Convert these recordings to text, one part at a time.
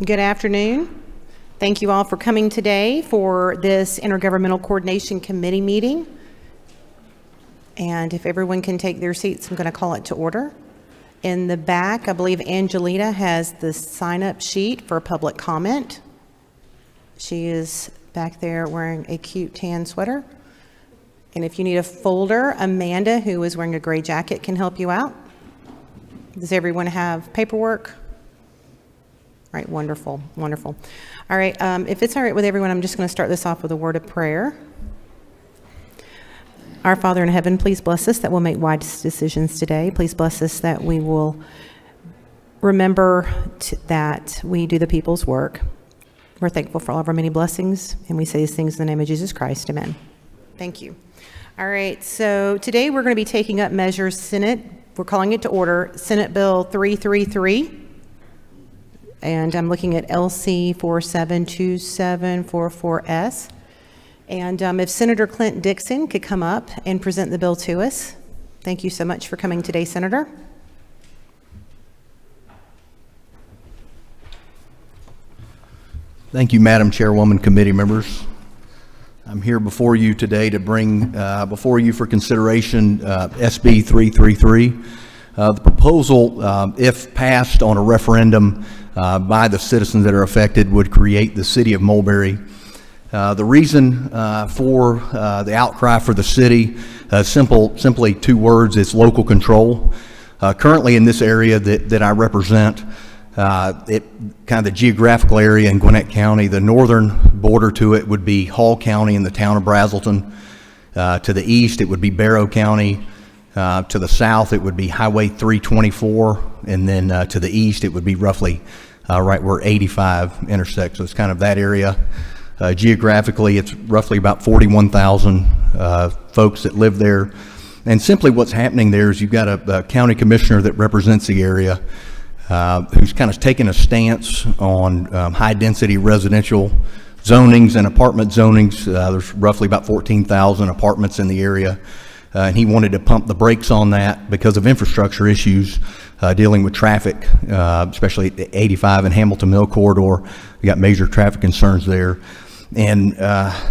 Good afternoon. Thank you all for coming today for this Intergovernmental Coordination Committee meeting. And if everyone can take their seats, I'm going to call it to order. In the back, I believe Angelita has the sign-up sheet for public comment. She is back there wearing a cute tan sweater. And if you need a folder, Amanda, who is wearing a gray jacket, can help you out. Does everyone have paperwork? All right, wonderful, wonderful. All right, if it's all right with everyone, I'm just going to start this off with a word of prayer. Our Father in heaven, please bless us that we'll make wise decisions today. Please bless us that we will remember that we do the people's work. We're thankful for all of our many blessings, and we say these things in the name of Jesus Christ. Amen. Thank you. All right, so today we're going to be taking up measures Senate. We're calling it to order, Senate Bill 333. And I'm looking at LC 472744S. And if Senator Clint Dixon could come up and present the bill to us. Thank you so much for coming today, Senator. Thank you, Madam Chairwoman, committee members. I'm here before you today to bring before you for consideration SB 333. The proposal, if passed on a referendum by the citizens that are affected, would create the city of Mulberry. The reason for the outcry for the city, simply two words: it's local control. Currently in this area that I represent, kind of the geographical area in Gwinnett County, the northern border to it would be Hall County in the town of Brazelton. To the east, it would be Barrow County. To the south, it would be Highway 324, and then to the east, it would be roughly right where 85 intersects. So it's kind of that area. Geographically, it's roughly about 41,000 folks that live there. And simply what's happening there is you've got a county commissioner that represents the area who's kind of taken a stance on high-density residential zonings and apartment zonings. There's roughly about 14,000 apartments in the area. And he wanted to pump the brakes on that because of infrastructure issues dealing with traffic, especially at the 85 and Hamilton Mill corridor. We got major traffic concerns there. And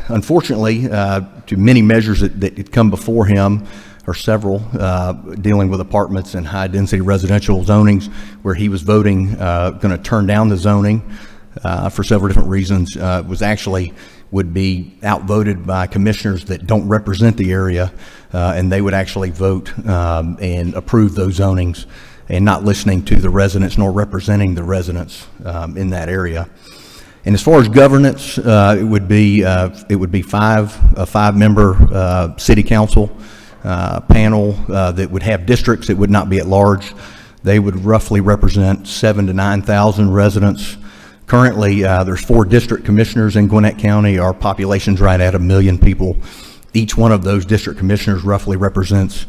unfortunately, to many measures that come before him, or several, dealing with apartments and high-density residential zonings, where he was voting going to turn down the zoning for several different reasons, would be outvoted by commissioners that don't represent the area, and they would actually vote and approve those zonings, and not listening to the residents nor representing the residents in that area. And as far as governance, it would be a five-member city council panel that would have districts. It would not be at large. They would roughly represent 7,000 to 9,000 residents. Currently, there's 4 district commissioners in Gwinnett County. Our population's right at 1 million people. Each one of those district commissioners roughly represents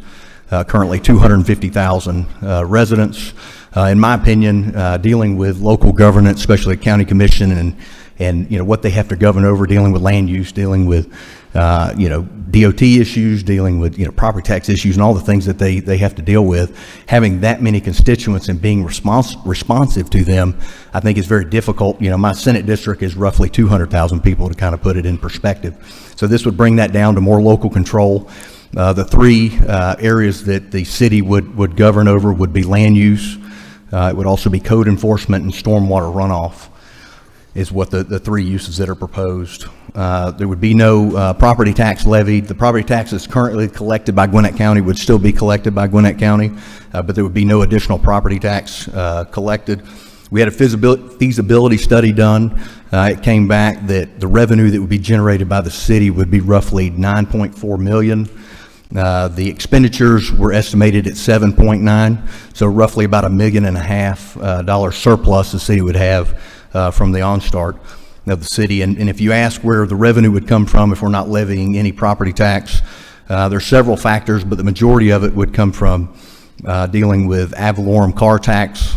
currently 250,000 residents. In my opinion, dealing with local governance, especially county commission, and what they have to govern over, dealing with land use, dealing with DOT issues, dealing with property tax issues, and all the things that they have to deal with, having that many constituents and being responsive to them, I think is very difficult. My Senate district is roughly 200,000 people, to kind of put it in perspective. So this would bring that down to more local control. The 3 areas that the city would govern over would be land use. It would also be code enforcement and stormwater runoff, is what the 3 uses that are proposed. There would be no property tax levied. The property tax that's currently collected by Gwinnett County would still be collected by Gwinnett County, but there would be no additional property tax collected. We had a feasibility study done. It came back that the revenue that would be generated by the city would be roughly $9.4 million. The expenditures were estimated at 7.9, so roughly about $1.5 million surplus the city would have from the onstart of the city. And if you ask where the revenue would come from if we're not levying any property tax, there's several factors, but the majority of it would come from dealing with ad valorem car tax.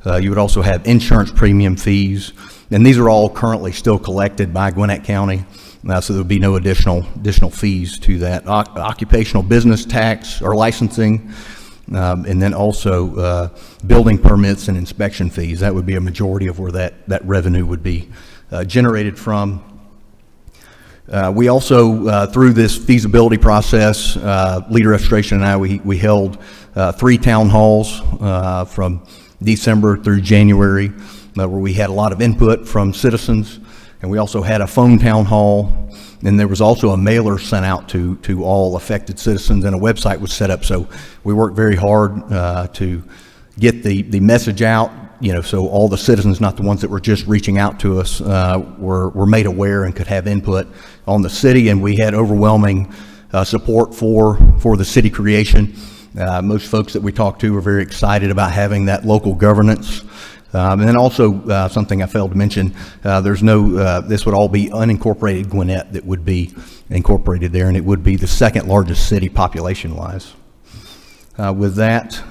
You would also have insurance premium fees, and these are all currently still collected by Gwinnett County. So there would be no additional fees to that. Occupational business tax or licensing, and then also building permits and inspection fees. That would be a majority of where that revenue would be generated from. We also, through this feasibility process, Leader Restoration and I, we held 3 town halls from December through January, where we had a lot of input from citizens, and we also had a phone town hall, and there was also a mailer sent out to all affected citizens, and a website was set up. So we worked very hard to get the message out, so all the citizens, not the ones that were just reaching out to us, were made aware and could have input on the city, and we had overwhelming support for the city creation. Most folks that we talked to were very excited about having that local governance. And then also something I failed to mention, this would all be unincorporated Gwinnett that would be incorporated there, and it would be the 2nd largest city population-wise. With that,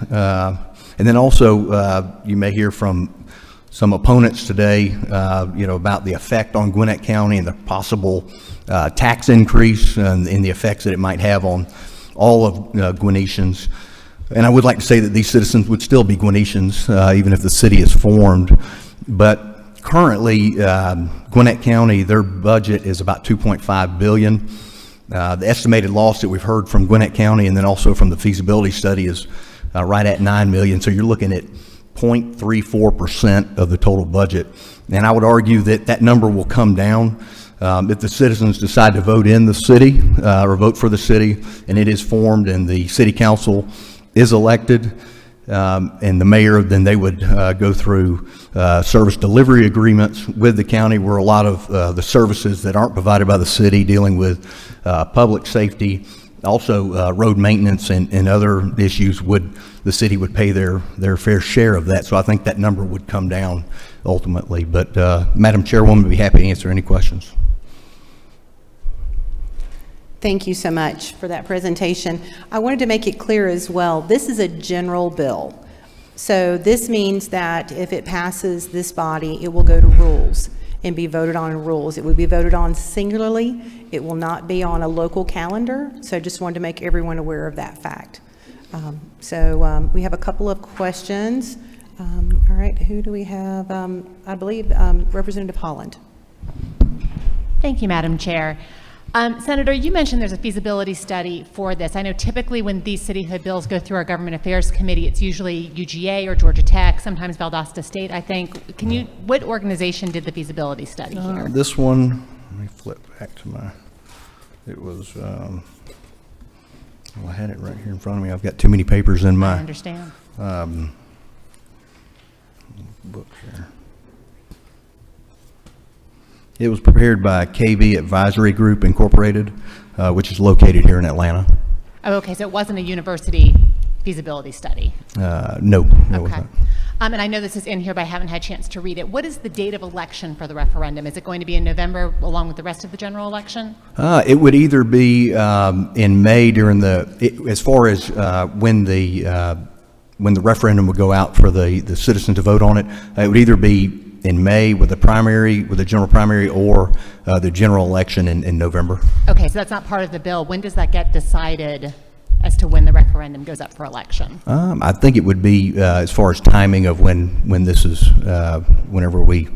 and then also you may hear from some opponents today, about the effect on Gwinnett County and the possible tax increase and the effects that it might have on all of Gwinnetians. And I would like to say that these citizens would still be Gwinnetians even if the city is formed. But currently, Gwinnett County, their budget is about $2.5 billion. The estimated loss that we've heard from Gwinnett County and then also from the feasibility study is right at $9 million. So you're looking at 0.34% of the total budget. And I would argue that that number will come down if the citizens decide to vote in the city or vote for the city, and it is formed and the city council is elected, and the mayor, then they would go through service delivery agreements with the county, where a lot of the services that aren't provided by the city, dealing with public safety, also road maintenance and other issues, the city would pay their fair share of that. So I think that number would come down ultimately. But Madam Chairwoman, I'd be happy to answer any questions. Thank you so much for that presentation. I wanted to make it clear as well, this is a general bill. So this means that if it passes this body, it will go to rules and be voted on in rules. It would be voted on singularly. It will not be on a local calendar. So I just wanted to make everyone aware of that fact. We have a couple of questions. All right, who do we have? I believe Representative Holland. Thank you, Madam Chair. Senator, you mentioned there's a feasibility study for this. I know typically when these cityhood bills go through our Government Affairs Committee, it's usually UGA or Georgia Tech, sometimes Valdosta State, I think. What organization did the feasibility study here? This one, let me flip back to it was, I had it right here in front of me. I've got too many papers in my. I understand. Books here. It was prepared by KV Advisory Group Incorporated, which is located here in Atlanta. Oh, okay, so it wasn't a university feasibility study? No, it okay. wasn't. And I know this is in here, but I haven't had a chance to read it. What is the date of election for the referendum? Is it going to be in November along with the rest of the general election? It would either be in May during as far as when the referendum would go out for the citizen to vote on it. It would either be in May with the general primary, or the general election in November. Okay, so that's not part of the bill. When does that get decided as to when the referendum goes up for election? I think it would be as far as timing of when this is, whenever we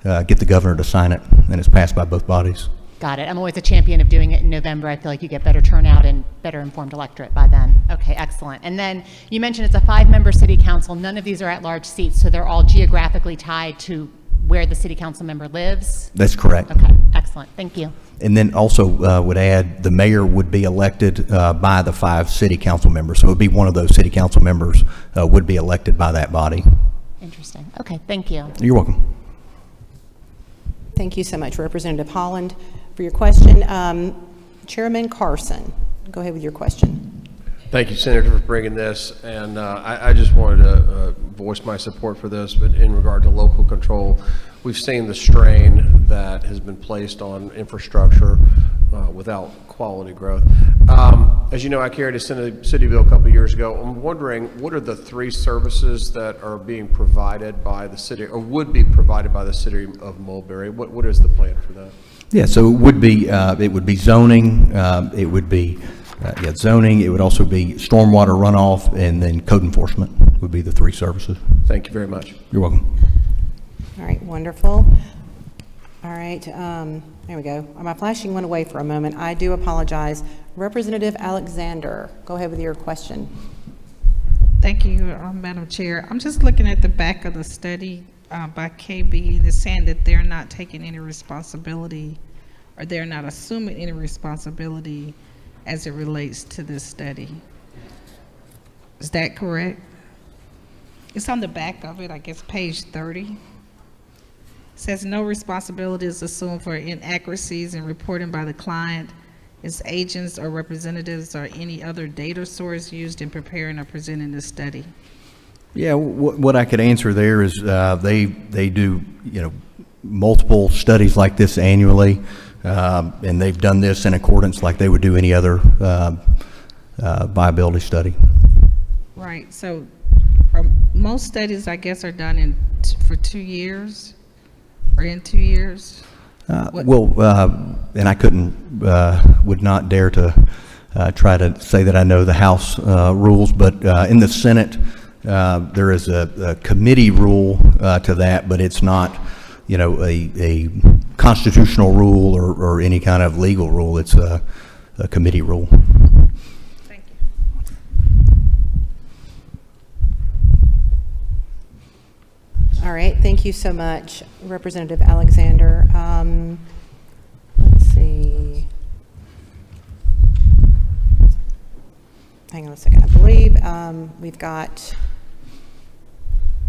get the governor to sign it and it's passed by both bodies. Got it. I'm always a champion of doing it in November. I feel like you get better turnout and better informed electorate by then. Okay, excellent. And then you mentioned it's a 5-member city council. None of these are at-large seats, so they're all geographically tied to where the city council member lives? That's correct. Okay, excellent. Thank you. And then also would add, the mayor would be elected by the 5 city council members. So it would be one of those city council members would be elected by that body. Interesting. Okay, thank you. You're welcome. Thank you so much, Representative Holland, for your question. Chairman Carson, go ahead with your question. Thank you, Senator, for bringing this. And I just wanted to voice my support for this, but in regard to local control, we've seen the strain that has been placed on infrastructure without quality growth. As you know, I carried a city bill a couple of years ago. I'm wondering, what are the 3 services that are being provided by the city, or would be provided by the city of Mulberry? What is the plan for that? Yeah, so it would be zoning, it would be zoning. It would also be stormwater runoff, and then code enforcement would be the three services. Thank you very much. You're welcome. All right, wonderful. All right, there we go. My flashing went away for a moment. I do apologize. Representative Alexander, go ahead with your question. Thank you, Madam Chair. I'm just looking at the back of the study by KB, and it's saying that they're not taking any responsibility, or they're not assuming any responsibility as it relates to this study. Is that correct? It's on the back of it, I guess, page 30. It says no responsibility is assumed for inaccuracies in reporting by the client, its agents or representatives, or any other data source used in preparing or presenting the study. Yeah, what I could answer there is they do, multiple studies like this annually, and they've done this in accordance like they would do any other viability study. Right, so most studies, I guess, are done for 2 years, or in 2 years? And I would not dare to try to say that I know the House rules, but in the Senate, there is a committee rule to that, but it's not, a constitutional rule or any kind of legal rule. It's a committee rule. Thank you. All right, thank you so much, Representative Alexander. Let's see. Hang on a second. I believe we've got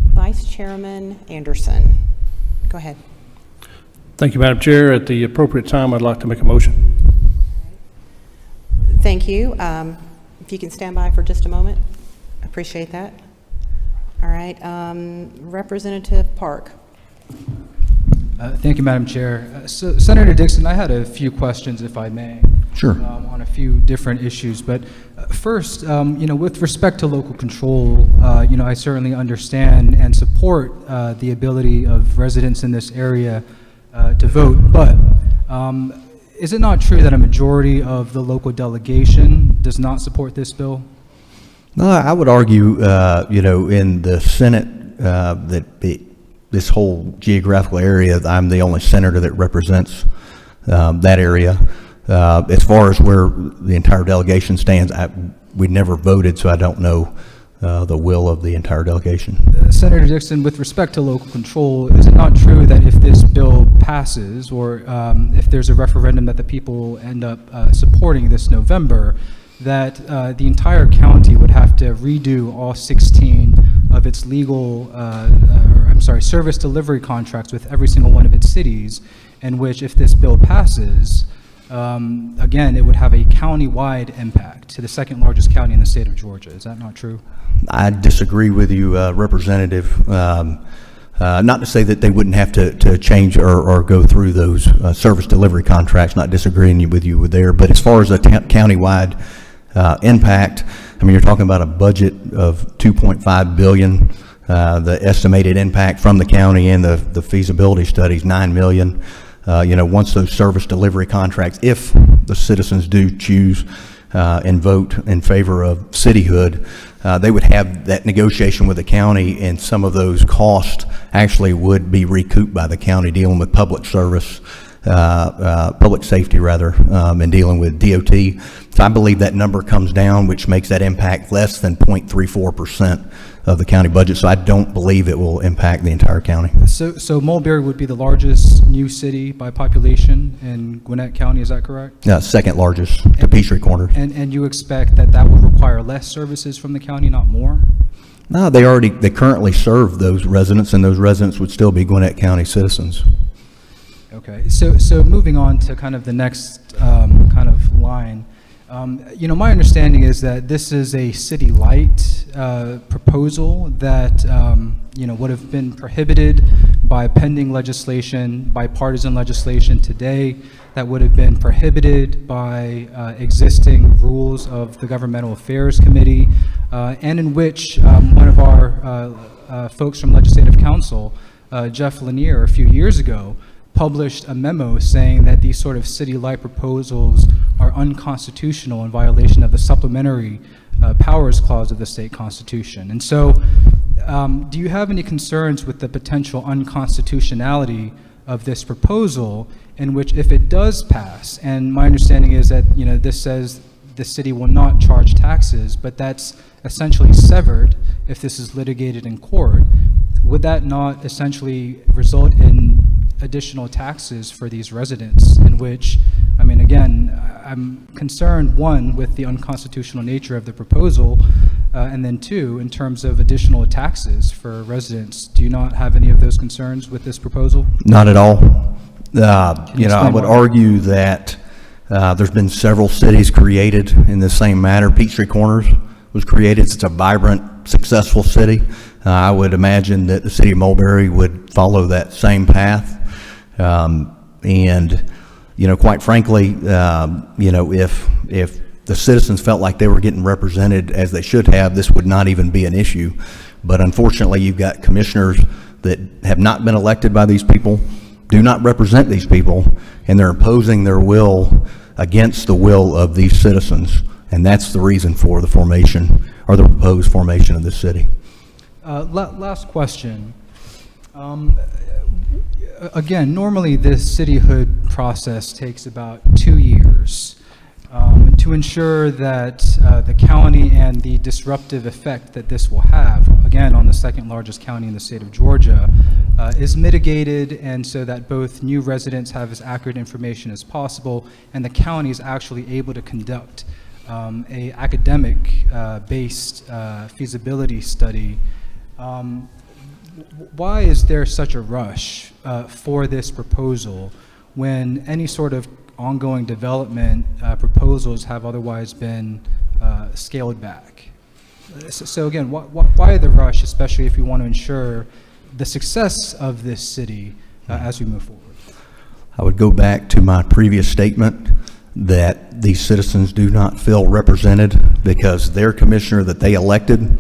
Vice Chairman Anderson. Go ahead. Thank you, Madam Chair. At the appropriate time, I'd like to make a motion. Thank you. If you can stand by for just a moment, appreciate that. All right, Representative Park. Thank you, Madam Chair. So, Senator Dixon, I had a few questions, if I may. Sure. On a few different issues. But first, with respect to local control, I certainly understand and support the ability of residents in this area to vote. But is it not true that a majority of the local delegation does not support this bill? No, I would argue, in the Senate, this whole geographical area, I'm the only senator that represents that area. As far as where the entire delegation stands, we never voted, so I don't know the will of the entire delegation. Senator Dixon, with respect to local control, is it not true that if this bill passes, or if there's a referendum that the people end up supporting this November, that the entire county would have to redo all 16 of its service delivery contracts with every single one of its cities, in which, if this bill passes, again, it would have a county-wide impact to the second largest county in the state of Georgia. Is that not true? I disagree with you, Representative. Not to say that they wouldn't have to change or go through those service delivery contracts, not disagreeing with you there, but as far as a county-wide impact, I mean, you're talking about a budget of $2.5 billion. The estimated impact from the county and the feasibility studies, $9 million. Once those service delivery contracts, if the citizens do choose and vote in favor of cityhood, they would have that negotiation with the county, and some of those costs actually would be recouped by the county dealing with public service, public safety rather, and dealing with DOT. So I believe that number comes down, which makes that impact less than 0.34% of the county budget. So I don't believe it will impact the entire county. So Mulberry would be the largest new city by population in Gwinnett County, is that correct? Second largest to Peachtree Corners. And you expect that would require less services from the county, not more? No, they currently serve those residents, and those residents would still be Gwinnett County citizens. Okay, so moving on to kind of the next kind of line. My understanding is that this is a city light proposal that would have been prohibited by pending legislation, bipartisan legislation today, that would have been prohibited by existing rules of the Governmental Affairs Committee, and in which one of our folks from Legislative Council, Jeff Lanier, a few years ago, published a memo saying that these sort of city-light proposals are unconstitutional in violation of the supplementary powers clause of the state constitution. And so, do you have any concerns with the potential unconstitutionality of this proposal, in which, if it does pass, and my understanding is that, you know, this says the city will not charge taxes, but that's essentially severed if this is litigated in court, would that not essentially result in additional taxes for these residents, in which, I mean, again, I'm concerned, one, with the unconstitutional nature of the proposal, and then two, in terms of additional taxes for residents. Do you not have any of those concerns with this proposal? Not at all. You know, I explain would why? argue that there's been several cities created in the same manner. Peachtree Corners was created. It's a vibrant, successful city. I would imagine that the city of Mulberry would follow that same path. And, you know, quite frankly, you know, if the citizens felt like they were getting represented as they should have, this would not even be an issue. But unfortunately, you've got commissioners that have not been elected by these people, do not represent these people, and they're imposing their will against the will of these citizens. And that's the reason for the formation, or the proposed formation of this city. Last question. Again, normally this cityhood process takes about 2 years to ensure that the county and the disruptive effect that this will have, again, on the second largest county in the state of Georgia, is mitigated, and so that both new residents have as accurate information as possible, and the county is actually able to conduct a academic based feasibility study. Why is there such a rush for this proposal when any sort of ongoing development proposals have otherwise been scaled back? So again, why the rush, especially if you want to ensure the success of this city as we move forward? I would go back to my previous statement that these citizens do not feel represented because their commissioner that they elected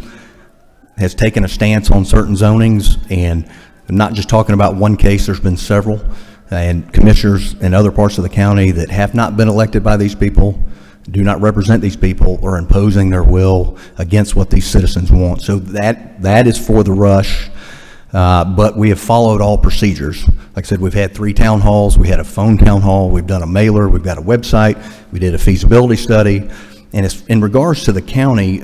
has taken a stance on certain zonings, and I'm not just talking about one case, there's been several, and commissioners in other parts of the county that have not been elected by these people, do not represent these people, are imposing their will against what these citizens want. So that is for the rush, but we have followed all procedures. Like I said, we've had 3 town halls, we had a phone town hall, we've done a mailer, we've got a website, we did a feasibility study, and it's, in regards to the county,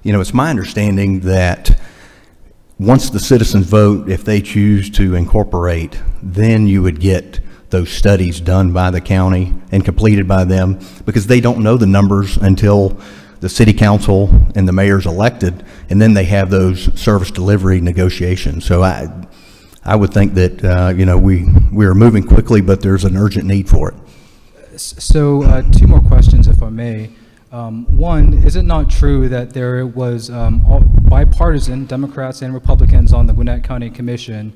you know, it's my understanding that once the citizens vote, if they choose to incorporate, then you would get those studies done by the county and completed by them, because they don't know the numbers until the city council and the mayor's elected, and then they have those service delivery negotiations. So I would think that, you know, we are moving quickly, but there's an urgent need for it. So 2 more questions, if I may. One, is it not true that there was bipartisan, Democrats and Republicans on the Gwinnett County Commission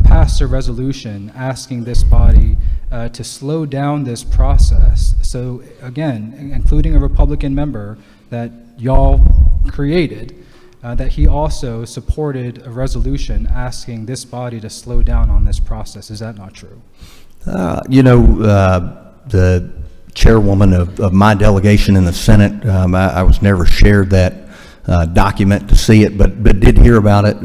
passed a resolution asking this body to slow down this process? So again, including a Republican member that y'all created, that he also supported a resolution asking this body to slow down on this process. Is that not true? You know, the chairwoman of my delegation in the Senate, I was never shared that document to see it, but did hear about it,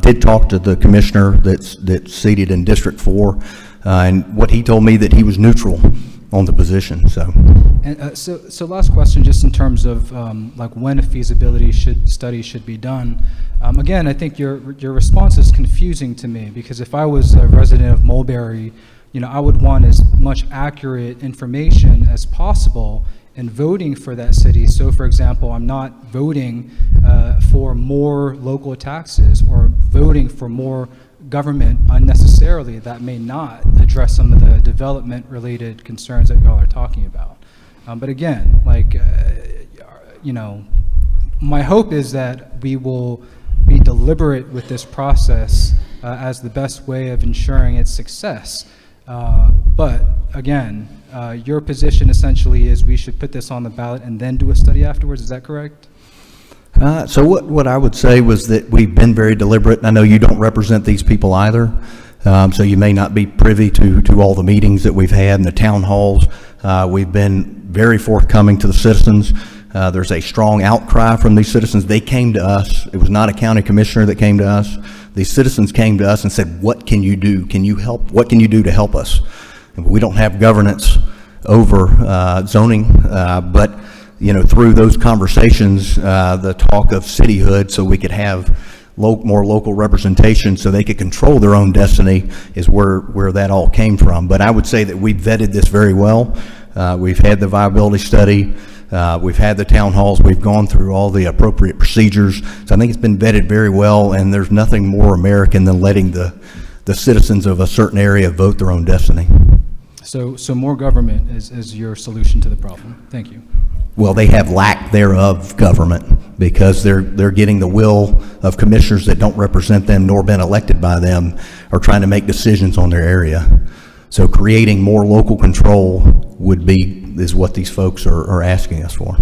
did talk to the commissioner that's seated in District 4, and what he told me that he was neutral on the position. So, and so last question, just in terms of like when a feasibility study should be done. Again, I think your response is confusing to me, because if I was a resident of Mulberry, you know, I would want as much accurate information as possible in voting for that city. So, for example, I'm not voting for more local taxes or voting for more government unnecessarily that may not address some of the development-related concerns that y'all are talking about. But again, like, you know, my hope is that we will be deliberate with this process as the best way of ensuring its success. But again, your position essentially is we should put this on the ballot and then do a study afterwards. Is that correct? So what I would say was that we've been very deliberate. I know you don't represent these people either, So you may not be privy to all the meetings that we've had in the town halls. We've been very forthcoming to the citizens. There's a strong outcry from these citizens. They came to us. It was not a county commissioner that came to us. These citizens came to us and said, what can you do? Can you help? What can you do to help us? And we don't have governance over zoning, but through those conversations, the talk of cityhood, so we could have more local representation so they could control their own destiny, is where that all came from. But I would say that we vetted this very well. We've had the viability study. We've had the town halls. We've gone through all the appropriate procedures. So I think it's been vetted very well, and there's nothing more American than letting the citizens of a certain area vote their own destiny. So more government is your solution to the problem. Thank you. Well, they have lack thereof government because they're getting the will of commissioners that don't represent them nor been elected by them, or trying to make decisions on their area. So creating more local control is what these folks are asking us for.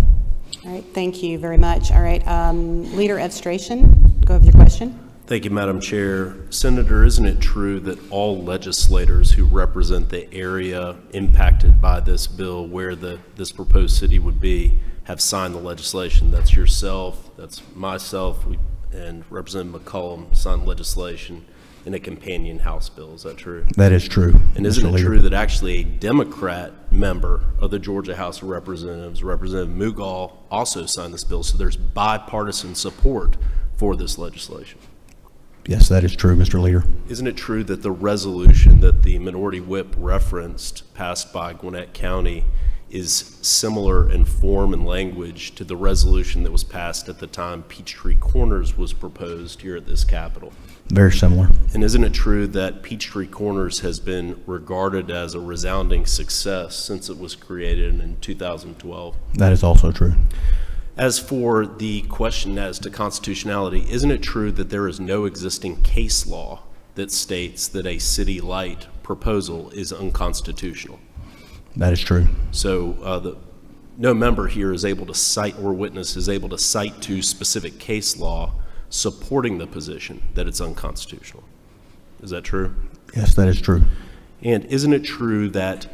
All right, thank you very much. All right, Leader Evstration, go with your question. Thank you, Madam Chair. Senator, isn't it true that all legislators who represent the area impacted by this bill, where this proposed city would be, have signed the legislation? That's yourself, that's myself, and Representative McCollum signed legislation in a companion House bill. Is that true? That is true. And isn't it true that actually a Democrat member of the Georgia House of Representatives, Representative Mughal, also signed this bill? So there's bipartisan support for this legislation. Yes, that is true, Mr. Leader. Isn't it true that the resolution that the minority whip referenced, passed by Gwinnett County, is similar in form and language to the resolution that was passed at the time Peachtree Corners was proposed here at this Capitol? Very similar. And isn't it true that Peachtree Corners has been regarded as a resounding success since it was created in 2012? That is also true. As for the question as to constitutionality, isn't it true that there is no existing case law that states that a city light proposal is unconstitutional? That is true. So no member here is able to cite, or witness is able to cite to specific case law supporting the position that it's unconstitutional. Is that true? Yes, that is true. And isn't it true that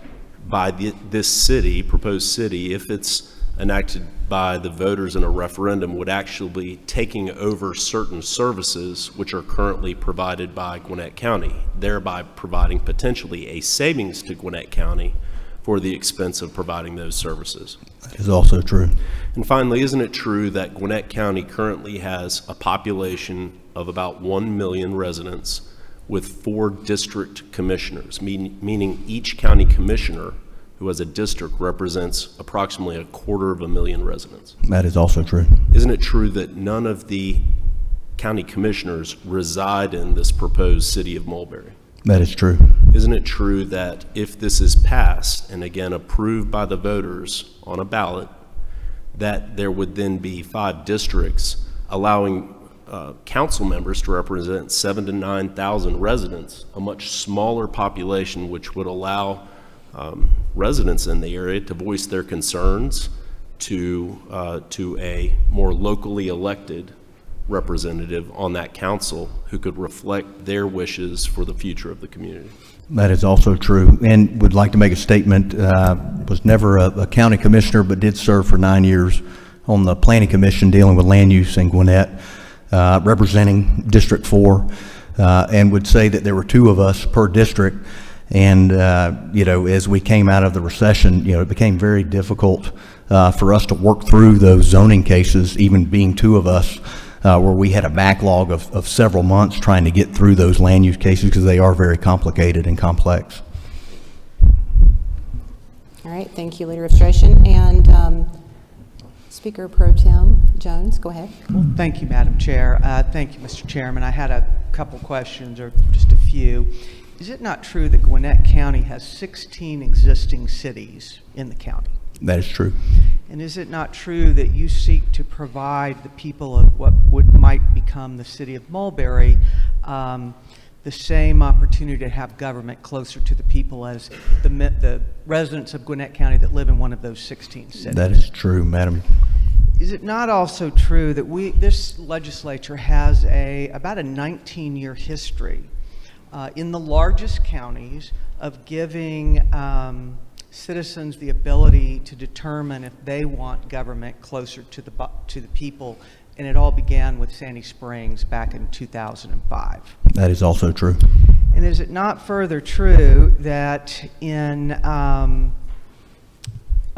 by this city, proposed city, if it's enacted by the voters in a referendum, would actually be taking over certain services which are currently provided by Gwinnett County, thereby providing potentially a savings to Gwinnett County for the expense of providing those services? That is also true. And finally, isn't it true that Gwinnett County currently has a population of about 1 million residents with 4 district commissioners, meaning each county commissioner who has a district represents approximately 250,000 residents? That is also true. Isn't it true that none of the county commissioners reside in this proposed city of Mulberry? That is true. Isn't it true that if this is passed, and again approved by the voters on a ballot, that there would then be 5 districts allowing council members to represent 7,000 to 9,000 residents, a much smaller population, which would allow residents in the area to voice their concerns to a more locally elected representative on that council who could reflect their wishes for the future of the community? That is also true, and would like to make a statement. Was never a county commissioner, but did serve for 9 years on the planning commission dealing with land use in Gwinnett, representing District 4, and would say that there were 2 of us per district. And, as we came out of the recession, it became very difficult for us to work through those zoning cases, even being 2 of us, where we had a backlog of several months trying to get through those land use cases because they are very complicated and complex. All right, thank you, Leader Evstration. And Speaker Pro Tem Jones, go ahead. Well, thank you, Madam Chair. Thank you, Mr. Chairman. I had a couple questions, or just a few. Is it not true that Gwinnett County has 16 existing cities in the county? That is true. And is it not true that you seek to provide the people of what might become the city of Mulberry the same opportunity to have government closer to the people as the residents of Gwinnett County that live in one of those 16 cities? That is true, Madam. Is it not also true that this legislature has about a 19-year history in the largest counties of giving citizens the ability to determine if they want government closer to the people, and it all began with Sandy Springs back in 2005. That is also true. And is it not further true that in a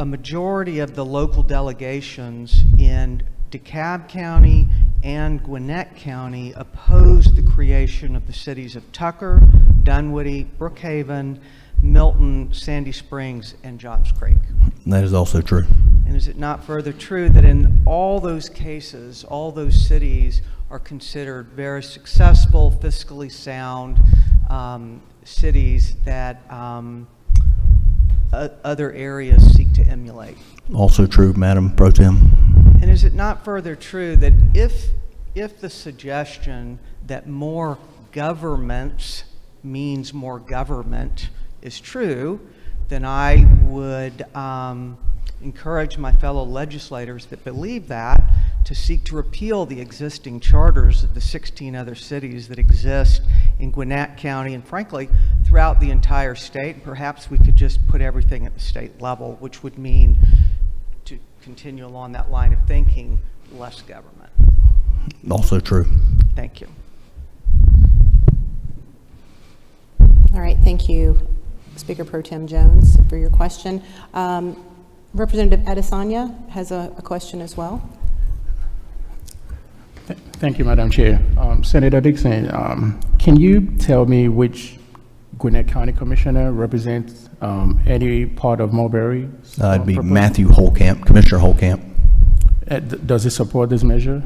majority of the local delegations in DeKalb County and Gwinnett County opposed the creation of the cities of Tucker, Dunwoody, Brookhaven, Milton, Sandy Springs, and Johns Creek? That is also true. And is it not further true that in all those cases, all those cities are considered very successful, fiscally sound cities that other areas seek to emulate? Also true, Madam Pro Tem. And is it not further true that if the suggestion that more governments means more government is true, then I would encourage my fellow legislators that believe that to seek to repeal the existing charters of the 16 other cities that exist in Gwinnett County and, frankly, throughout the entire state. Perhaps we could just put everything at the state level, which would mean, to continue along that line of thinking, less government. Also true. Thank you. All right, thank you, Speaker Pro Tem Jones, for your question. Representative Adesanya has a question as well. Thank you, Madam Chair. Senator Dixon, can you tell me which Gwinnett County Commissioner represents any part of Mulberry? It'd be Matthew Holcamp, Commissioner Holcamp. Does he support this measure?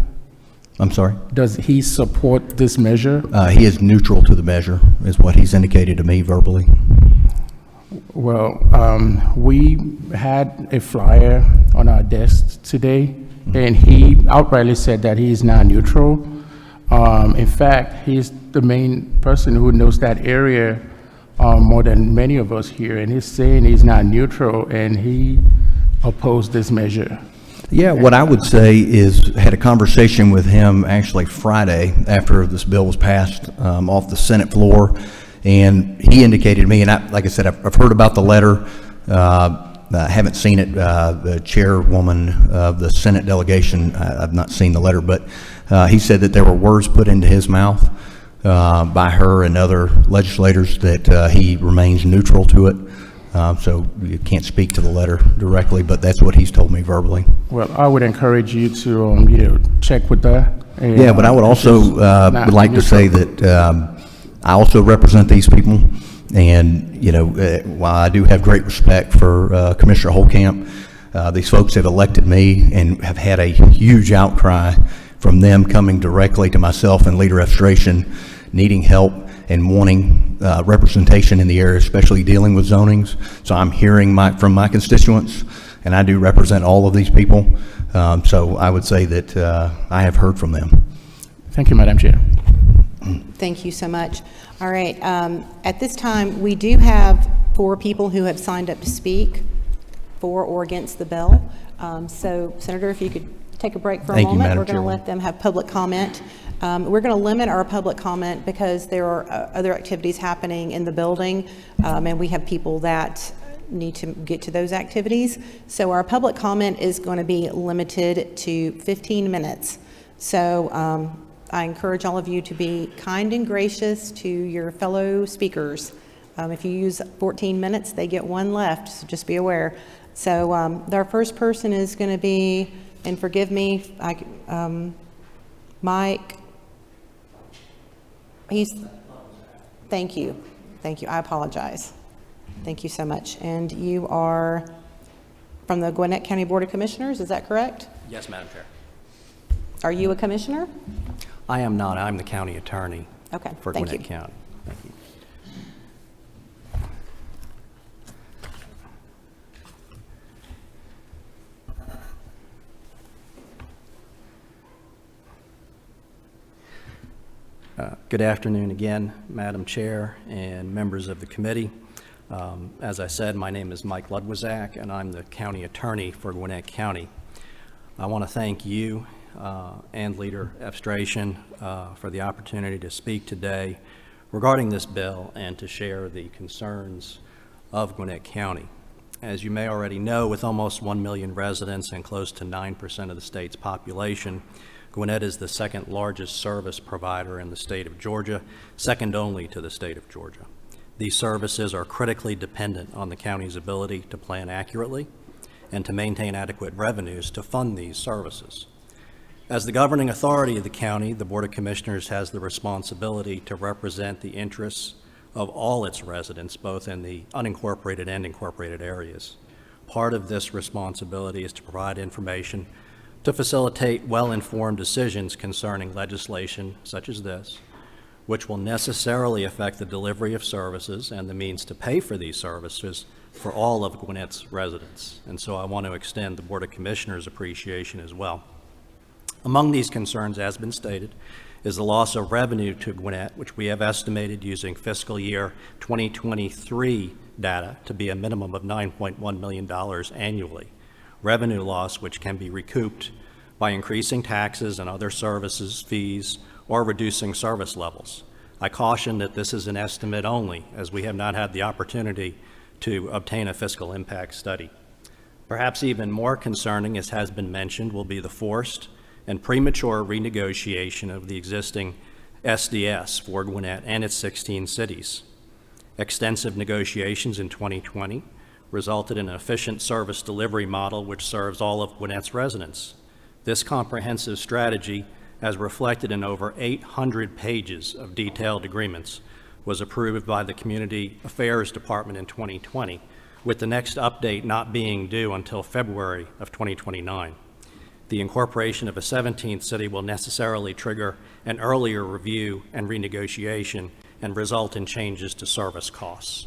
I'm sorry? Does he support this measure? He is neutral to the measure, is what he's indicated to me verbally. Well, we had a flyer on our desk today, and he outrightly said that he is not neutral. In fact, he's the main person who knows that area more than many of us here, and he's saying he's not neutral, and he opposed this measure. Yeah, what I would say is, had a conversation with him actually Friday after this bill was passed off the Senate floor, and he indicated to me, and like I said, I've heard about the letter. I haven't seen it. The chairwoman of the Senate delegation, I've not seen the letter, but he said that there were words put into his mouth by her and other legislators that he remains neutral to it. So you can't speak to the letter directly, but that's what he's told me verbally. Well, I would encourage you to check with that. And, Yeah, but I would also would like to say that I also represent these people, and while I do have great respect for Commissioner Holcamp, these folks have elected me and have had a huge outcry from them coming directly to myself and Leader Efstration, needing help and wanting representation in the area, especially dealing with zonings. So I'm hearing from my constituents, and I do represent all of these people. So I would say that I have heard from them. Thank you, Madam Chair. Thank you so much. All right, at this time, we do have 4 people who have signed up to speak for or against the bill. So, Senator, if you could take a break for a Thank you, moment. Madam We're going to Chairwoman. let them have public comment. We're going to limit our public comment because there are other activities happening in the building, and we have people that need to get to those activities. So our public comment is going to be limited to 15 minutes. So I encourage all of you to be kind and gracious to your fellow speakers. If you use 14 minutes, they get 1 left, so just be aware. So our first person is going to be, and forgive me, Mike. Thank you. I apologize. Thank you so much. And you are from the Gwinnett County Board of Commissioners, is that correct? Yes, Madam Chair. Are you a commissioner? I am not. I'm the county attorney Okay, for thank Gwinnett you. County. Thank you. Good afternoon again, Madam Chair and members of the committee. As I said, my name is Mike Ludwizak, and I'm the county attorney for Gwinnett County. I want to thank you and Leader Efstration for the opportunity to speak today regarding this bill and to share the concerns of Gwinnett County. As you may already know, with almost 1 million residents and close to 9% of the state's population, Gwinnett is the second largest service provider in the state of Georgia, second only to the state of Georgia. These services are critically dependent on the county's ability to plan accurately and to maintain adequate revenues to fund these services. As the governing authority of the county, the Board of Commissioners has the responsibility to represent the interests of all its residents, both in the unincorporated and incorporated areas. Part of this responsibility is to provide information to facilitate well-informed decisions concerning legislation such as this, which will necessarily affect the delivery of services and the means to pay for these services for all of Gwinnett's residents. And so I want to extend the Board of Commissioners' appreciation as well. Among these concerns, as been stated, is the loss of revenue to Gwinnett, which we have estimated using fiscal year 2023 data to be a minimum of $9.1 million annually. Revenue loss which can be recouped by increasing taxes and other services, fees, or reducing service levels. I caution that this is an estimate only, as we have not had the opportunity to obtain a fiscal impact study. Perhaps even more concerning, as has been mentioned, will be the forced and premature renegotiation of the existing SDS for Gwinnett and its 16 cities. Extensive negotiations in 2020 resulted in an efficient service delivery model which serves all of Gwinnett's residents. This comprehensive strategy, as reflected in over 800 pages of detailed agreements, was approved by the Community Affairs Department in 2020, with the next update not being due until February of 2029. The incorporation of a 17th city will necessarily trigger an earlier review and renegotiation and result in changes to service costs.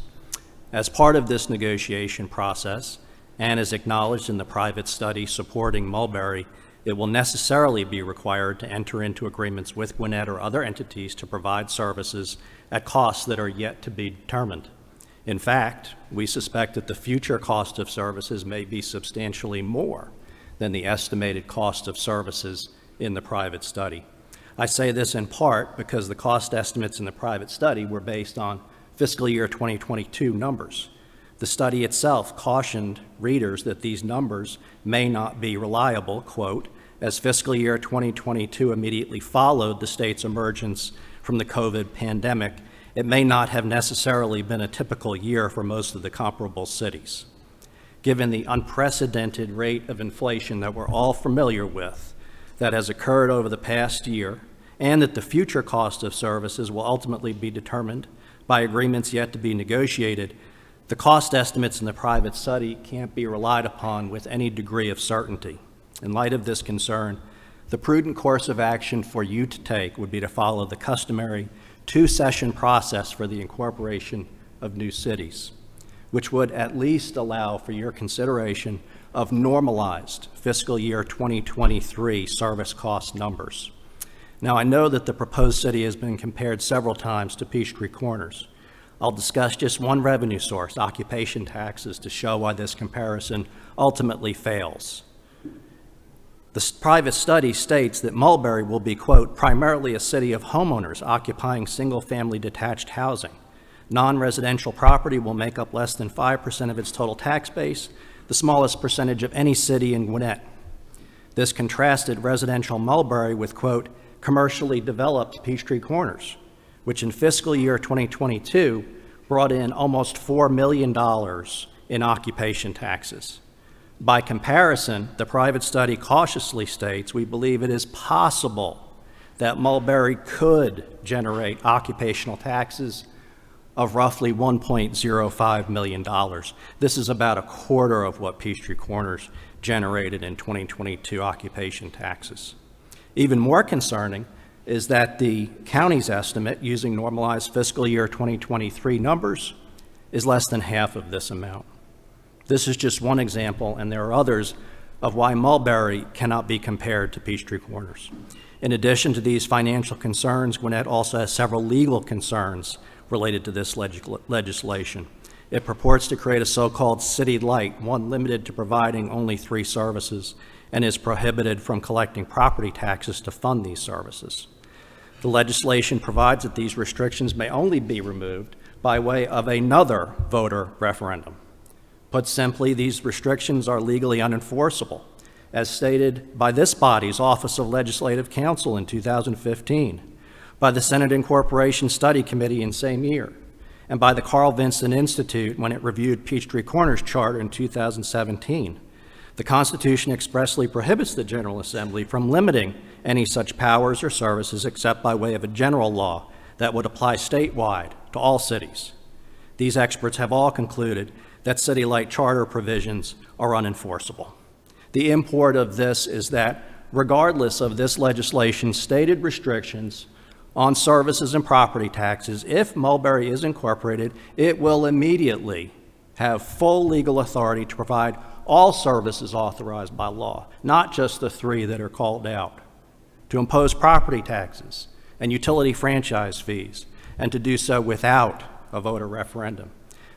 As part of this negotiation process, and as acknowledged in the private study supporting Mulberry, it will necessarily be required to enter into agreements with Gwinnett or other entities to provide services at costs that are yet to be determined. In fact, we suspect that the future cost of services may be substantially more than the estimated cost of services in the private study. I say this in part because the cost estimates in the private study were based on fiscal year 2022 numbers. The study itself cautioned readers that these numbers may not be reliable, quote, as fiscal year 2022 immediately followed the state's emergence from the COVID pandemic. It may not have necessarily been a typical year for most of the comparable cities. Given the unprecedented rate of inflation that we're all familiar with that has occurred over the past year, and that the future cost of services will ultimately be determined by agreements yet to be negotiated, the cost estimates in the private study can't be relied upon with any degree of certainty. In light of this concern, the prudent course of action for you to take would be to follow the customary two-session process for the incorporation of new cities, which would at least allow for your consideration of normalized fiscal year 2023 service cost numbers. Now, I know that the proposed city has been compared several times to Peachtree Corners. I'll discuss just one revenue source, occupation taxes, to show why this comparison ultimately fails. The private study states that Mulberry will be, quote, primarily a city of homeowners occupying single-family detached housing. Non-residential property will make up less than 5% of its total tax base, the smallest percentage of any city in Gwinnett. This contrasted residential Mulberry with, quote, commercially developed Peachtree Corners, which in fiscal year 2022 brought in almost $4 million in occupation taxes. By comparison, the private study cautiously states we believe it is possible that Mulberry could generate occupational taxes of roughly $1.05 million. This is about a quarter of what Peachtree Corners generated in 2022 occupation taxes. Even more concerning is that the county's estimate using normalized fiscal year 2023 numbers is less than half of this amount. This is just one example, and there are others, of why Mulberry cannot be compared to Peachtree Corners. In addition to these financial concerns, Gwinnett also has several legal concerns related to this legislation. It purports to create a so-called city light, one limited to providing only 3 services, and is prohibited from collecting property taxes to fund these services. The legislation provides that these restrictions may only be removed by way of another voter referendum. Put simply, these restrictions are legally unenforceable, as stated by this body's Office of Legislative Counsel in 2015, by the Senate Incorporation Study Committee in same year, and by the Carl Vinson Institute when it reviewed Peachtree Corners Charter in 2017. The Constitution expressly prohibits the General Assembly from limiting any such powers or services except by way of a general law that would apply statewide to all cities. These experts have all concluded that city-like charter provisions are unenforceable. The import of this is that regardless of this legislation's stated restrictions on services and property taxes, if Mulberry is incorporated, it will immediately have full legal authority to provide all services authorized by law, not just the three that are called out, to impose property taxes and utility franchise fees, and to do so without a voter referendum.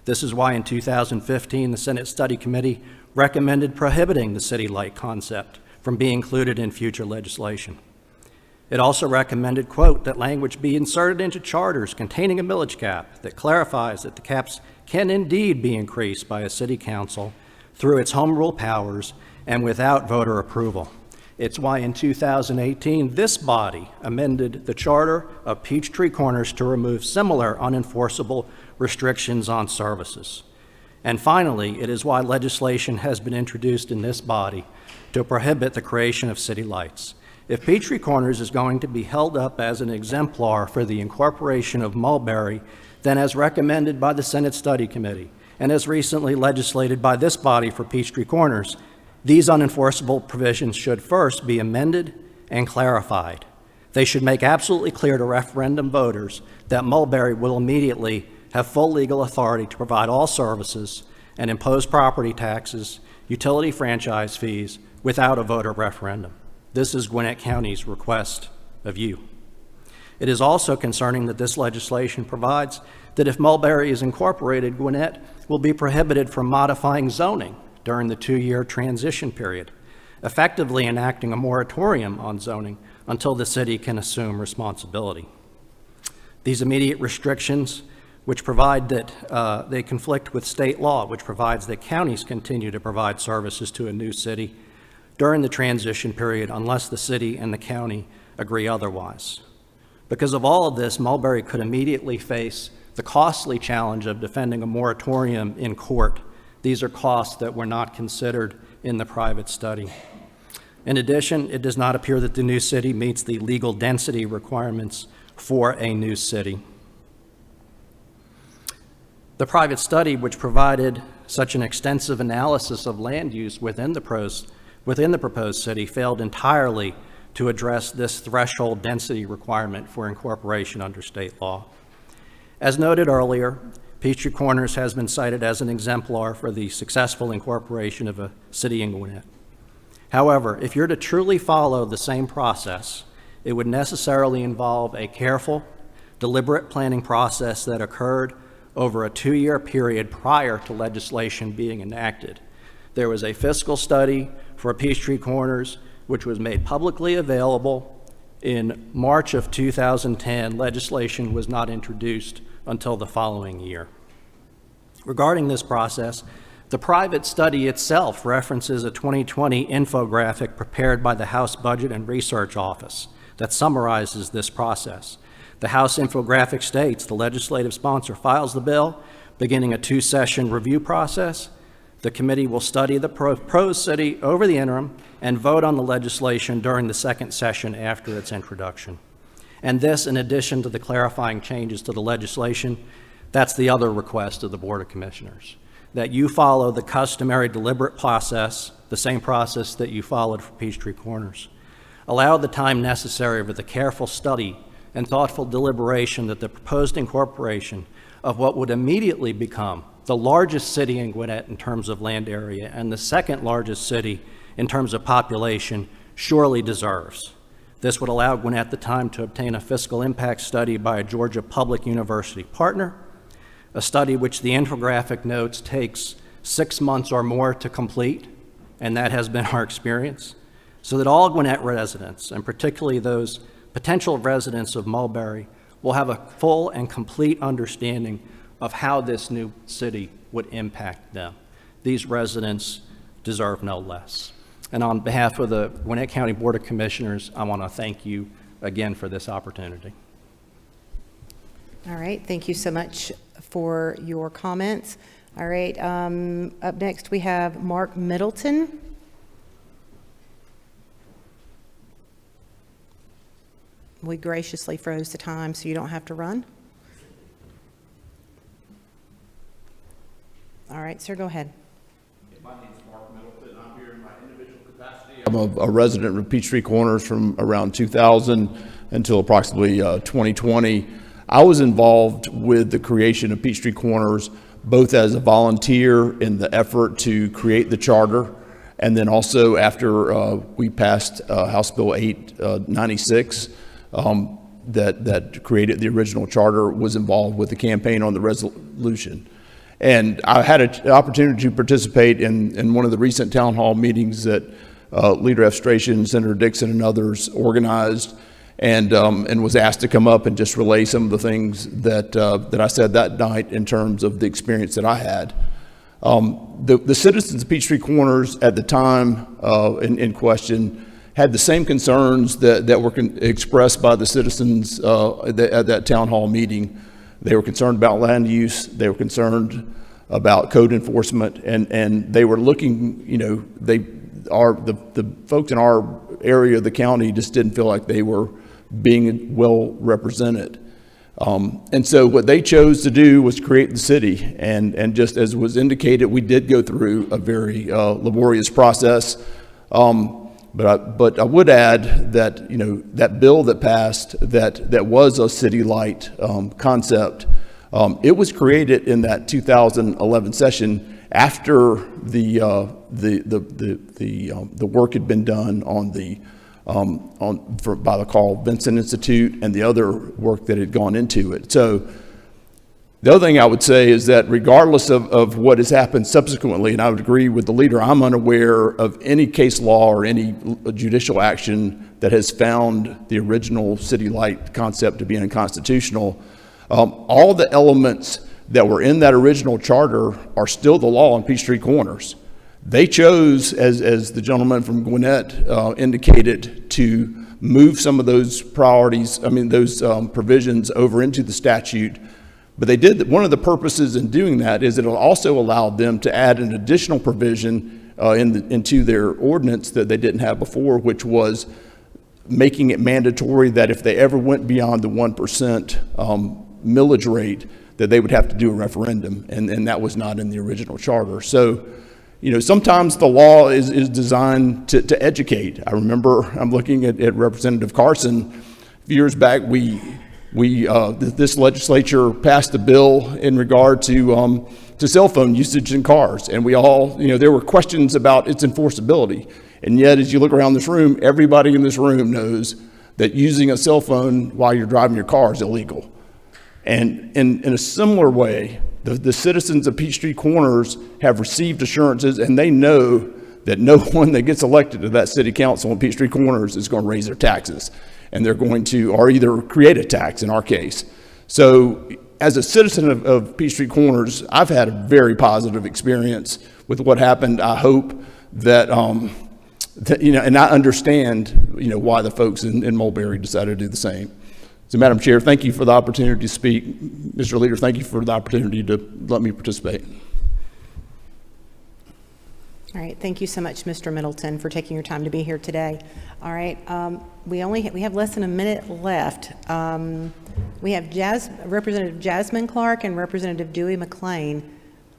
This is why in 2015, the Senate Study Committee recommended prohibiting the city-like concept from being included in future legislation. It also recommended, quote, that language be inserted into charters containing a millage cap that clarifies that the caps can indeed be increased by a city council through its home rule powers and without voter approval. It's why in 2018, this body amended the charter of Peachtree Corners to remove similar unenforceable restrictions on services. And finally, it is why legislation has been introduced in this body to prohibit the creation of city lights. If Peachtree Corners is going to be held up as an exemplar for the incorporation of Mulberry, then as recommended by the Senate Study Committee and as recently legislated by this body for Peachtree Corners, these unenforceable provisions should first be amended and clarified. They should make absolutely clear to referendum voters that Mulberry will immediately have full legal authority to provide all services and impose property taxes, utility franchise fees without a voter referendum. This is Gwinnett County's request of you. It is also concerning that this legislation provides that if Mulberry is incorporated, Gwinnett will be prohibited from modifying zoning during the 2-year transition period, effectively enacting a moratorium on zoning until the city can assume responsibility. These immediate restrictions, which provide that they conflict with state law, which provides that counties continue to provide services to a new city during the transition period unless the city and the county agree otherwise. Because of all of this, Mulberry could immediately face the costly challenge of defending a moratorium in court. These are costs that were not considered in the private study. In addition, it does not appear that the new city meets the legal density requirements for a new city. The private study, which provided such an extensive analysis of land use within the proposed city, failed entirely to address this threshold density requirement for incorporation under state law. As noted earlier, Peachtree Corners has been cited as an exemplar for the successful incorporation of a city in Gwinnett. However, if you're to truly follow the same process, it would necessarily involve a careful, deliberate planning process that occurred over a 2-year period prior to legislation being enacted. There was a fiscal study for Peachtree Corners, which was made publicly available in March of 2010. Legislation was not introduced until the following year. Regarding this process, the private study itself references a 2020 infographic prepared by the House Budget and Research Office that summarizes this process. The House infographic states the legislative sponsor files the bill, beginning a 2-session review process. The committee will study the proposed city over the interim and vote on the legislation during the 2nd session after its introduction. And this, in addition to the clarifying changes to the legislation, that's the other request of the Board of Commissioners, that you follow the customary deliberate process, the same process that you followed for Peachtree Corners. Allow the time necessary for the careful study and thoughtful deliberation that the proposed incorporation of what would immediately become the largest city in Gwinnett in terms of land area and the 2nd largest city in terms of population surely deserves. This would allow Gwinnett the time to obtain a fiscal impact study by a Georgia Public University partner, a study which the infographic notes takes 6 months or more to complete, and that has been our experience, so that all Gwinnett residents, and particularly those potential residents of Mulberry will have a full and complete understanding of how this new city would impact them. These residents deserve no less. And on behalf of the Gwinnett County Board of Commissioners, I want to thank you again for this opportunity. All right, thank you so much for your comments. All right, up next we have Mark Middleton. We graciously froze the time so you don't have to run. All right, sir, go ahead. My name is Mark Middleton. I'm here in my individual capacity. I'm a resident of Peachtree Corners from around 2000 until approximately 2020. I was involved with the creation of Peachtree Corners both as a volunteer in the effort to create the charter, and then also after we passed House Bill 896 that created the original charter, was involved with the campaign on the resolution. And I had an opportunity to participate in one of the recent town hall meetings that Leader F. Strachan, Senator Dixon, and others organized, and was asked to come up and just relay some of the things that I said that night in terms of the experience that I had. The citizens of Peachtree Corners at the time in question had the same concerns that were expressed by the citizens at that town hall meeting. They were concerned about land use. They were concerned about code enforcement, and they were looking. The folks in our area of the county just didn't feel like they were being well represented, and so what they chose to do was create the city. And just as was indicated, we did go through a very laborious process. But I would add that, that bill that passed that was a city light concept, it was created in that 2011 session after the work had been done on by the Carl Vinson Institute and the other work that had gone into it. So the other thing I would say is that regardless of what has happened subsequently, and I would agree with the leader, I'm unaware of any case law or any judicial action that has found the original city light concept to be unconstitutional. All the elements that were in that original charter are still the law in Peachtree Corners. They chose, as the gentleman from Gwinnett indicated, to move some of those those provisions over into the statute. But they did. One of the purposes in doing that is it also allowed them to add an additional provision into their ordinance that they didn't have before, which was making it mandatory that if they ever went beyond the 1% millage rate, that they would have to do a referendum, and that was not in the original charter. So, sometimes the law is designed to educate. I remember I'm looking at Representative Carson. A few years back, this legislature passed a bill in regard to cell phone usage in cars, and we all, there were questions about its enforceability. And yet, as you look around this room, everybody in this room knows that using a cell phone while you're driving your car is illegal. And in a similar way, the citizens of Peachtree Corners have received assurances, and they know that no one that gets elected to that city council in Peachtree Corners is going to raise their taxes. And they're going to, or either create a tax in our case. So as a citizen of Peachtree Corners, I've had a very positive experience with what happened. I hope that, and I understand, why the folks in Mulberry decided to do the same. So, Madam Chair, thank you for the opportunity to speak. Mr. Leader, thank you for the opportunity to let me participate. All right, thank you so much, Mr. Middleton, for taking your time to be here today. All right, we have less than a minute left. We have Representative Jasmine Clark and Representative Dewey McClain.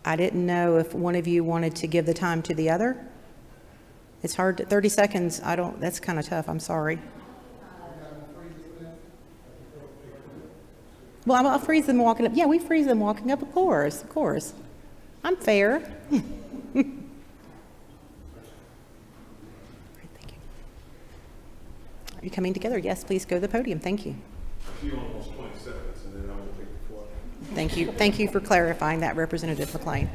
I didn't know if one of you wanted to give the time to the other. It's hard, 30 seconds, that's kind of tough, I'm sorry. Well, I'll freeze them walking up. Yeah, we freeze them walking up, of course. I'm fair. Are you coming together? Yes, please go to the podium. Thank you. Almost 20 seconds, and then I will take the floor. Thank you. Thank you for clarifying that, Representative McClain.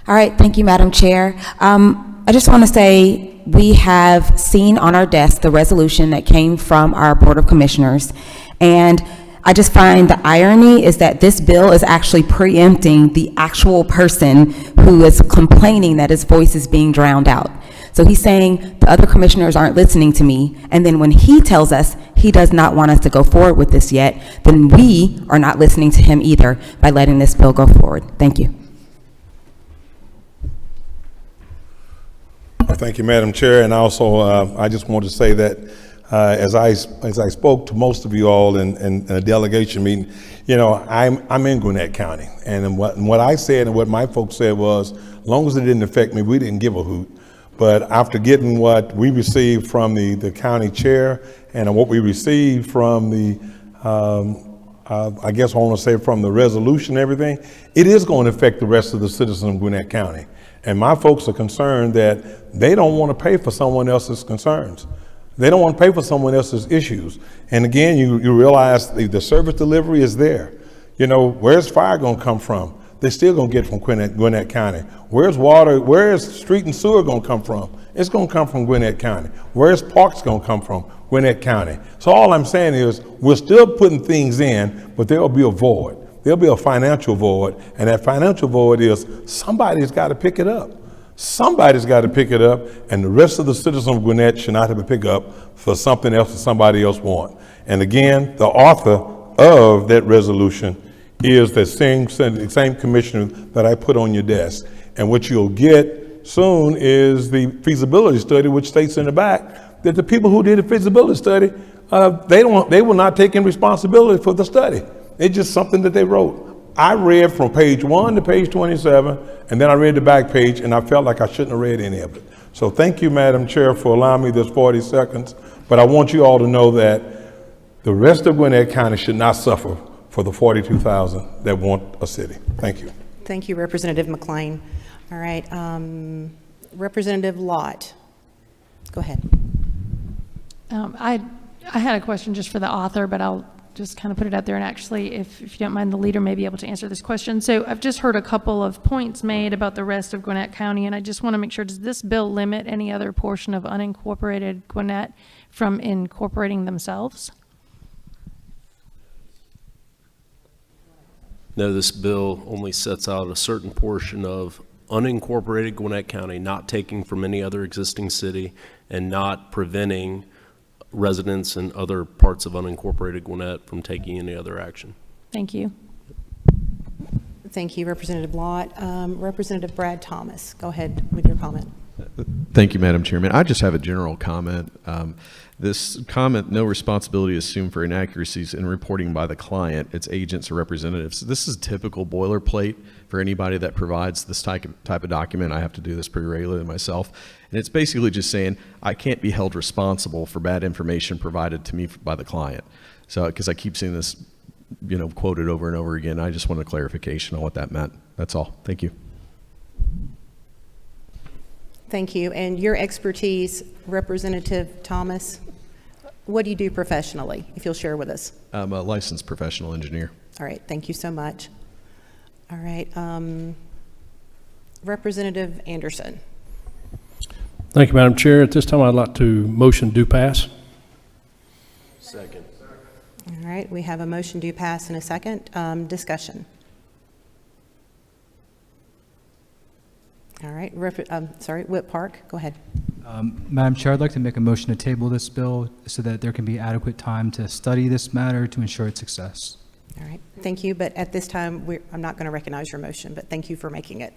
All right. Thank you, Madam Chair. I just want to say we have seen on our desk the resolution that came from our Board of Commissioners, and I just find the irony is that this bill is actually preempting the actual person who is complaining that his voice is being drowned out. So he's saying the other commissioners aren't listening to me, and then when he tells us he does not want us to go forward with this yet, then we are not listening to him either by letting this bill go forward. Thank you. Thank you, Madam Chair, and also I just want to say that as I spoke to most of you all in a delegation meeting, you know, I'm in Gwinnett County, and what I said and what my folks said was, as long as it didn't affect me, we didn't give a hoot. But after getting what we received from the county chair and what we received from the, I guess I want to say from the resolution and everything, it is going to affect the rest of the citizens of Gwinnett County. And my folks are concerned that they don't want to pay for someone else's concerns. They don't want to pay for someone else's issues. And again, you realize the service delivery is there. You know, where's fire going to come from? They're still going to get from Gwinnett County. Where's water, where's street and sewer going to come from? It's going to come from Gwinnett County. Where's parks going to come from? Gwinnett County. So all I'm saying is we're still putting things in, but there will be a void. There'll be a financial void, and that financial void is somebody's got to pick it up. Somebody's got to pick it up, and the rest of the citizens of Gwinnett should not have to pick up for something else that somebody else wants. And again, the author of that resolution is the same commissioner that I put on your desk. And what you'll get soon is the feasibility study, which states in the back that the people who did the feasibility study, they will not take any responsibility for the study. It's just something that they wrote. I read from page 1 to page 27, and then I read the back page, and I felt like I shouldn't have read any of it. So thank you, Madam Chair, for allowing me this 40 seconds. But I want you all to know that the rest of Gwinnett County should not suffer for the 42,000 that want a city. Thank you. Thank you, Representative McLean. All right, Representative Lott, go ahead. I had a question just for the author, but I'll just kind of put it out there, and actually, if you don't mind, the leader may be able to answer this question. So I've just heard a couple of points made about the rest of Gwinnett County, and I just want to make sure, does this bill limit any other portion of unincorporated Gwinnett from incorporating themselves? No, this bill only sets out a certain portion of unincorporated Gwinnett County, not taking from any other existing city and not preventing residents in other parts of unincorporated Gwinnett from taking any other action. Thank you. Thank you, Representative Lott. Representative Brad Thomas, go ahead with your comment. Thank you, Madam Chairman. I just have a general comment. This comment, no responsibility assumed for inaccuracies in reporting by the client, its agents or representatives. This is typical boilerplate for anybody that provides this type of document. I have to do this pretty regularly myself. And it's basically just saying I can't be held responsible for bad information provided to me by the client. So, because I keep seeing this, you know, quoted over and over again, I just want a clarification on what that meant. That's all. Thank you. Thank you. And your expertise, Representative Thomas, what do you do professionally, if you'll share with us? I'm a licensed professional engineer. All right, thank you so much. All right, Representative Anderson. Thank you, Madam Chair. At this time, I'd like to motion do pass. Second. All right, we have a motion do pass in a second. Discussion. All right, Whip Park, go ahead. Madam Chair, I'd like to make a motion to table this bill so that there can be adequate time to study this matter to ensure its success. All right, thank you, but at this time, I'm not going to recognize your motion, but thank you for making it.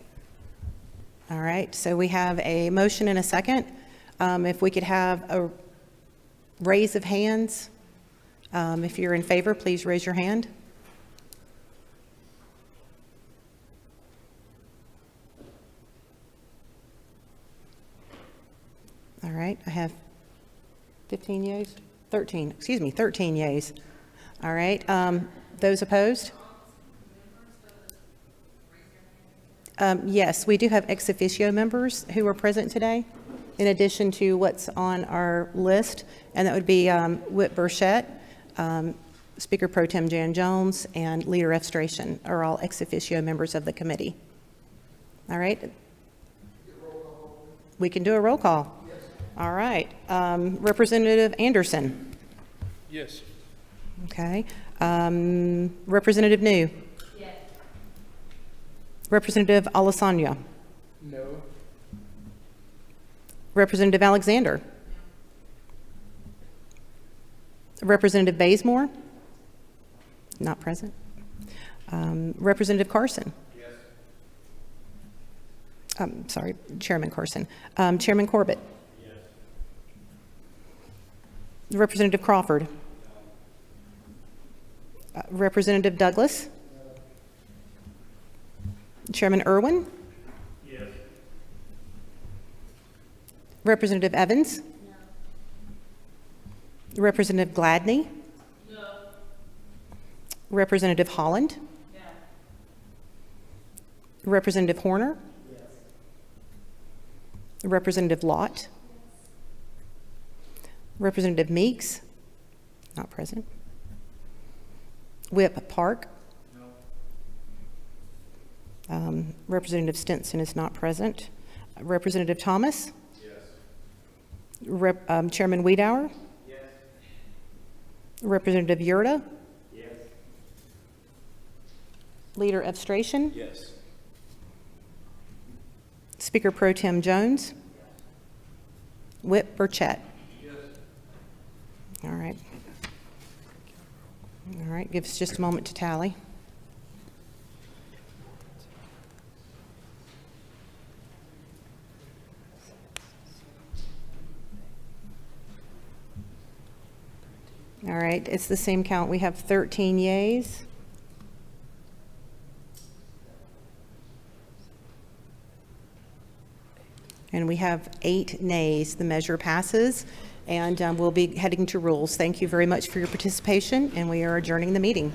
All right, so we have a motion and a second. If we could have a raise of hands. If you're in favor, please raise your hand. All right, I have 13 yays. All right, those opposed? Yes, we do have ex officio members who are present today, in addition to what's on our list, and that would be Whit Burchett, Speaker Pro Tem Jan Jones, and Leader F. Stration are all ex officio members of the committee. All right. We can do a roll call. All right. Representative Anderson. Yes. Okay. Representative New. Yes. Representative Alessandra. No. Representative Alexander. Representative Bazemore. Not present. Representative Carson. Yes. Sorry, Chairman Carson. Chairman Corbett. Yes. Representative Crawford. Representative Douglas. Chairman Irwin. Yes. Representative Evans. Representative Gladney. Representative Holland. Representative Horner. Representative Lott. Representative Meeks. Not present. Whip Park. Representative Stinson is not present. Representative Thomas. Chairman Wiedauer. Representative Yurda. Leader Evstration. Yes. Speaker Pro Tem Jones. Whip Burchett. All right. All right, give us just a moment to tally. All right, it's the same count. We have 13 yeas. And we have 8 nays. The measure passes, and we'll be heading to rules. Thank you very much for your participation, and we are adjourning the meeting.